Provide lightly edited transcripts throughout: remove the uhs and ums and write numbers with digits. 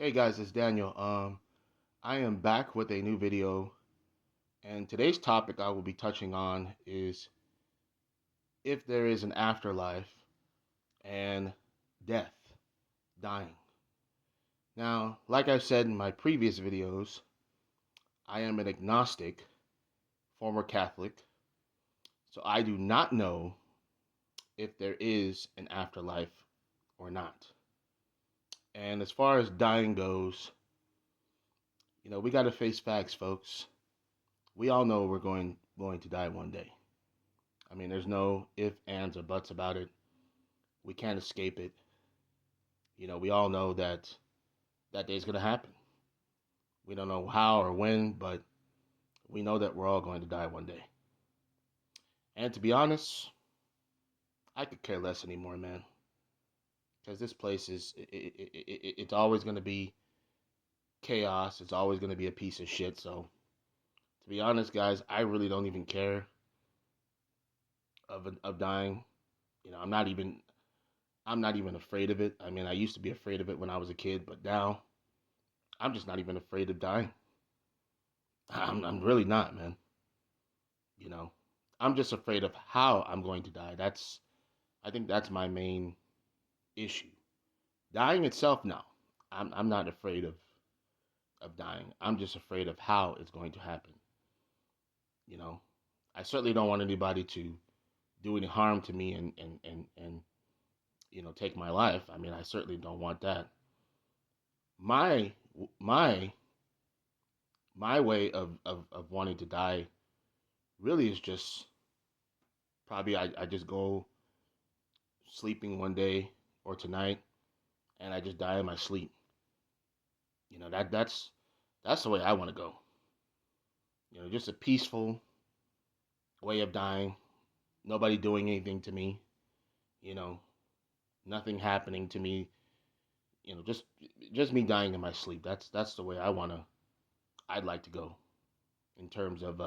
Hey guys, it's Daniel. I am back with a new video, and today's topic I will be touching on is if there is an afterlife and death, dying. Now, like I've said in my previous videos, I am an agnostic, former Catholic, so I do not know if there is an afterlife or not. And as far as dying goes, we got to face facts, folks. We all know we're going to die one day. I mean, there's no if, ands, or buts about it. We can't escape it. We all know that that day's going to happen. We don't know how or when, but we know that we're all going to die one day. And to be honest, I could care less anymore, man. Because this place it's always going to be chaos. It's always going to be a piece of shit. So, to be honest, guys, I really don't even care of dying. I'm not even afraid of it. I mean, I used to be afraid of it when I was a kid, but now I'm just not even afraid of dying. I'm really not, man. You know, I'm just afraid of how I'm going to die. I think that's my main issue. Dying itself, no. I'm not afraid of dying. I'm just afraid of how it's going to happen. You know, I certainly don't want anybody to do any harm to me and take my life. I mean, I certainly don't want that. My my my way of wanting to die really is just probably I just go sleeping one day or tonight and I just die in my sleep. That's the way I want to go. Just a peaceful way of dying. Nobody doing anything to me. You know, nothing happening to me. Just me dying in my sleep. That's the way I'd like to go in terms of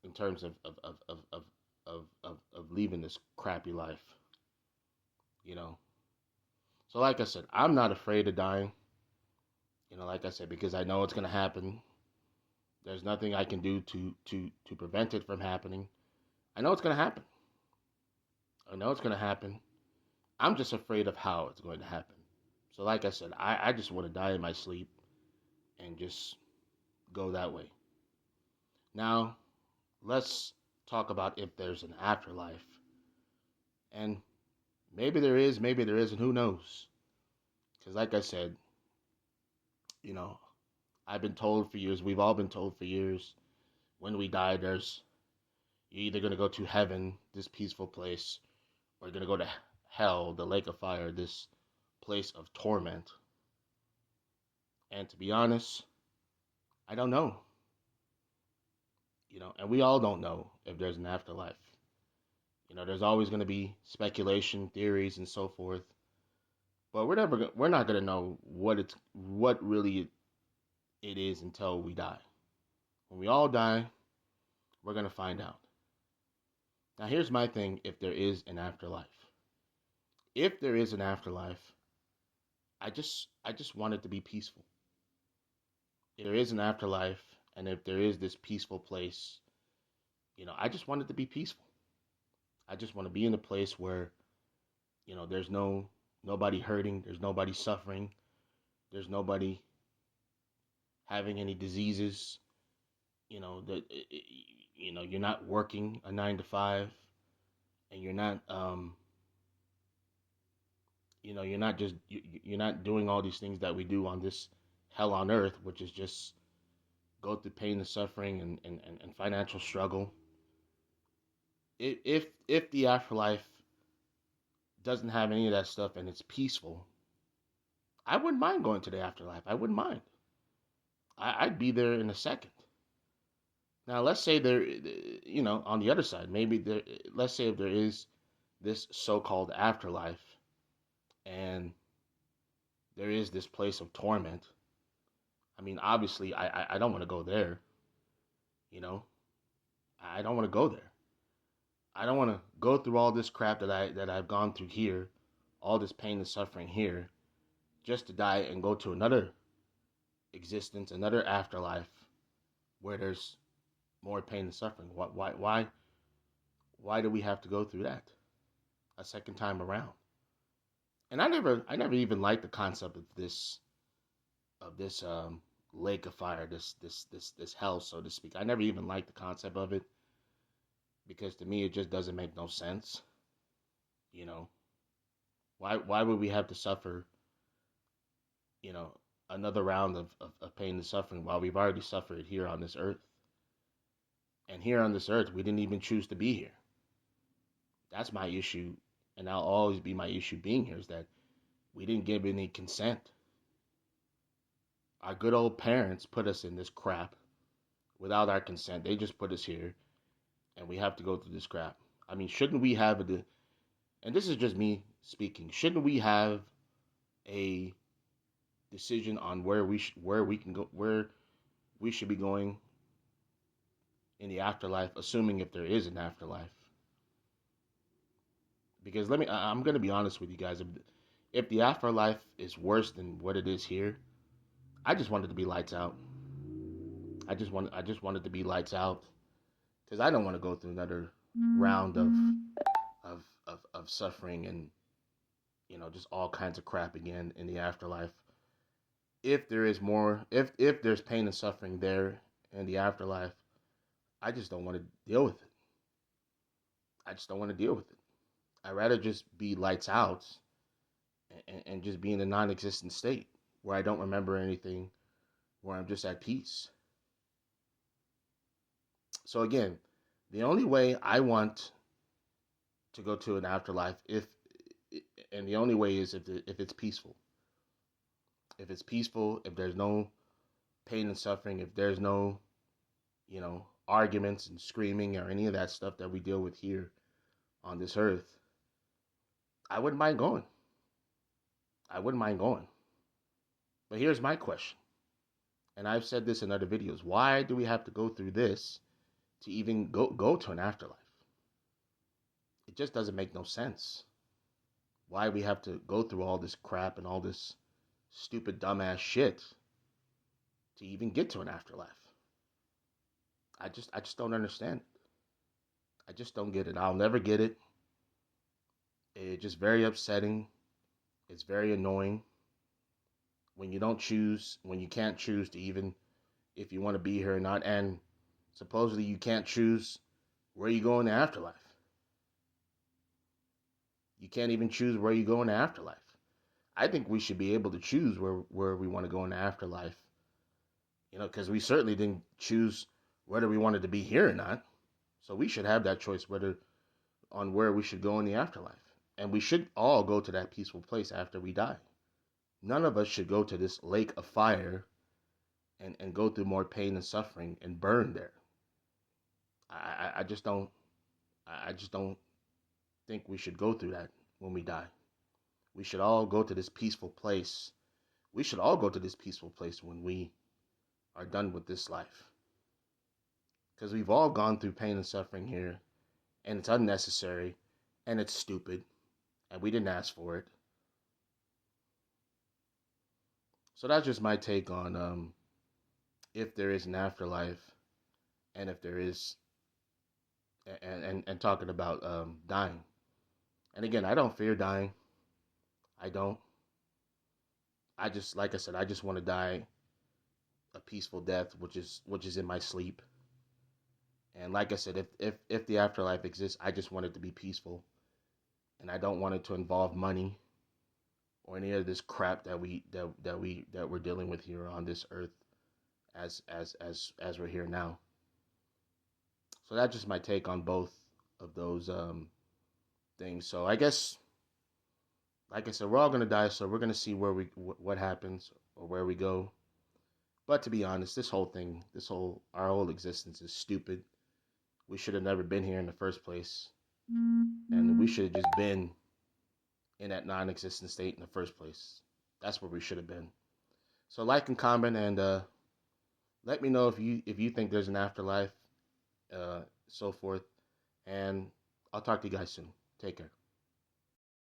in terms of leaving this crappy life. You know. So like I said, I'm not afraid of dying. Like I said, because I know it's gonna happen. There's nothing I can do to prevent it from happening. I know it's gonna happen. I know it's gonna happen. I'm just afraid of how it's going to happen. So like I said, I just want to die in my sleep and just go that way. Now, let's talk about if there's an afterlife. And maybe there is, maybe there isn't, who knows? Because like I said, you know, I've been told for years, we've all been told for years, when we die, you're either going to go to heaven, this peaceful place, or you're going to go to hell, the lake of fire, this place of torment. And to be honest, I don't know. And we all don't know if there's an afterlife. There's always going to be speculation, theories, and so forth. But we're not going to know what really it is until we die. When we all die, we're going to find out. Now, here's my thing if there is an afterlife. If there is an afterlife, I just want it to be peaceful. If there is an afterlife and if there is this peaceful place, I just want it to be peaceful. I just want to be in a place where, there's nobody hurting, there's nobody suffering, there's nobody having any diseases, that you're not working a 9 to 5 and you're not doing all these things that we do on this hell on earth, which is just go through pain and suffering and financial struggle. If the afterlife doesn't have any of that stuff and it's peaceful, I wouldn't mind going to the afterlife. I wouldn't mind. I'd be there in a second. Now, let's say on the other side, let's say if there is this so-called afterlife and there is this place of torment. I mean, obviously, I don't want to go there. I don't want to go there. I don't want to go through all this crap that I've gone through here, all this pain and suffering here, just to die and go to another existence, another afterlife where there's more pain and suffering. Why do we have to go through that a second time around? And I never even liked the concept of this lake of fire, this hell, so to speak. I never even liked the concept of it because to me it just doesn't make no sense. You know, why would we have to suffer? You know, another round of pain and suffering while we've already suffered here on this earth. And here on this earth, we didn't even choose to be here. That's my issue, and that'll always be my issue being here, is that we didn't give any consent. Our good old parents put us in this crap without our consent. They just put us here, and we have to go through this crap. I mean, shouldn't we have and this is just me speaking, shouldn't we have a decision on where we can go, where we should be going in the afterlife, assuming if there is an afterlife? Because I'm gonna be honest with you guys. If the afterlife is worse than what it is here, I just want it to be lights out. I just want it to be lights out because I don't want to go through another round of suffering and just all kinds of crap again in the afterlife. If there is more, if there's pain and suffering there in the afterlife, I just don't want to deal with it. I just don't want to deal with it. I'd rather just be lights out and just be in a non-existent state where I don't remember anything, where I'm just at peace. So again, the only way I want to go to an afterlife, and the only way is if it's peaceful. If it's peaceful, if there's no pain and suffering, if there's no, arguments and screaming or any of that stuff that we deal with here on this earth, I wouldn't mind going. I wouldn't mind going. But here's my question, and I've said this in other videos. Why do we have to go through this to even go to an afterlife? It just doesn't make no sense. Why we have to go through all this crap and all this stupid dumbass shit to even get to an afterlife? I just don't understand it. I just don't get it. I'll never get it. It's just very upsetting. It's very annoying when you can't choose to even if you want to be here or not, and supposedly you can't choose where you go in the afterlife. You can't even choose where you go in the afterlife. I think we should be able to choose where we want to go in the afterlife. Because we certainly didn't choose whether we wanted to be here or not. So we should have that choice on where we should go in the afterlife. And we should all go to that peaceful place after we die. None of us should go to this lake of fire and go through more pain and suffering and burn there. I just don't think we should go through that when we die. We should all go to this peaceful place. We should all go to this peaceful place when we are done with this life. Because we've all gone through pain and suffering here, and it's unnecessary, and it's stupid, and we didn't ask for it. So that's just my take on if there is an afterlife, and if there is, and talking about dying. And again, I don't fear dying. I don't. Like I said, I just want to die a peaceful death, which is in my sleep. And like I said, if the afterlife exists, I just want it to be peaceful, and I don't want it to involve money or any of this crap that we're dealing with here on this earth as we're here now. So that's just my take on both of those things. So I guess, like I said, we're all gonna die, so we're gonna see what happens or where we go. But to be honest, our whole existence is stupid. We should have never been here in the first place. And we should have just been in that non-existent state in the first place. That's where we should have been. So like and comment, and let me know if you think there's an afterlife, so forth. And I'll talk to you guys soon. Take care.